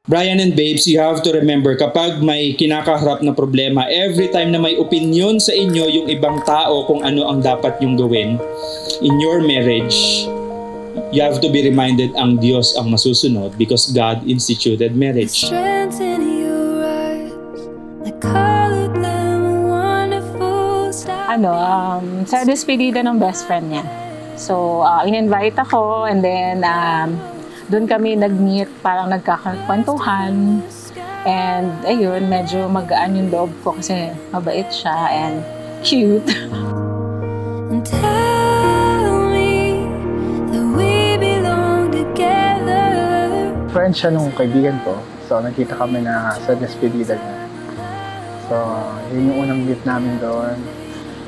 Brian and babes, you have to remember, kapag may kinakaharap na problema, every time na may opinion sa inyo yung ibang tao kung ano ang dapat yung gawin in your marriage, you have to be reminded ang Diyos ang masusunod because God instituted marriage. Sa despedida ng best friend niya. So, in-invite ako and then doon kami nag-meet, parang nagkakakwentuhan. And ayun, medyo magaan yung loob ko kasi mabait siya and cute. And tell me that we belong together. Friend siya nung kaibigan ko. So, nakita kami na sa despedida niya. So, yun yung unang meet namin doon.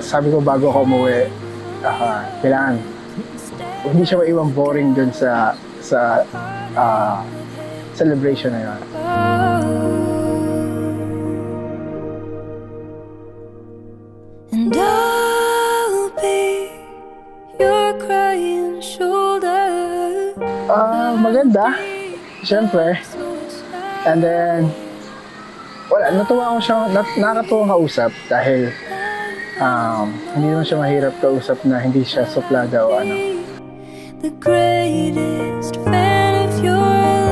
Sabi ko bago ako umuwi, kailangan hindi siya maiwang boring dun sa celebration na yun. And I'll be your crying shoulder. Maganda, siyempre. And then, wala, natuwa ko siya, nakakatuwang kausap dahil hindi naman siya mahirap kausap na hindi siya suplada o ano. The greatest fan of your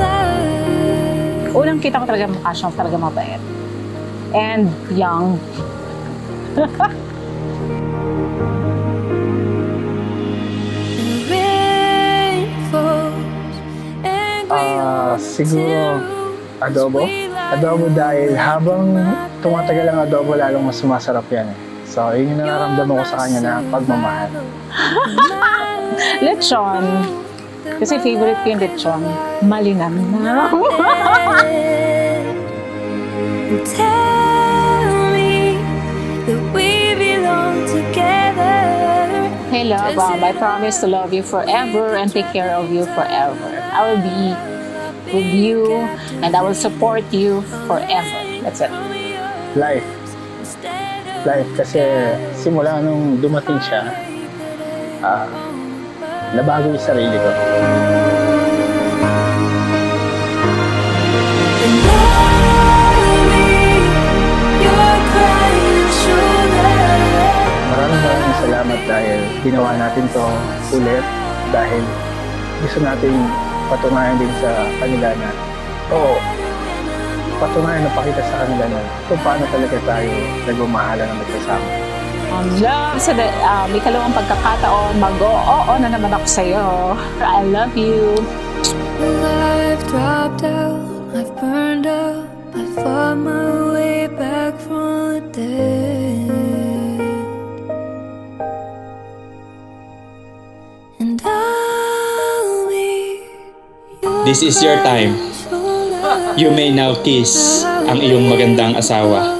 life. Unang kita ko talaga mukha siyang talaga mabait. And young. Siguro adobo. Adobo dahil habang tumatagal ang adobo, lalong mas sumasarap yan. So, yun yung nararamdaman ko sa kanya na pagmamahal. Lechon. Kasi favorite ko yung lechon. Malinam na. Tell me that we belong together. Hey love, I promise to love you forever and take care of you forever. I will be with you and I will support you forever. That's it. Life. Kasi simula nung dumating siya, nabago yung sarili ko. Maraming salamat dahil ginawa natin to ulit dahil gusto natin patunayan din sa kanila na patunayan na pakita sa kanila na kung paano talaga tayo nagmamahalan ng magkasama. Love, sa ikalawang pagkakataon, mag-oo na naman ako sa'yo. I love you. I've dropped out, I've burned out, I fought my way back from the dead. And I'll be This is your time. You may now kiss ang iyong magandang asawa.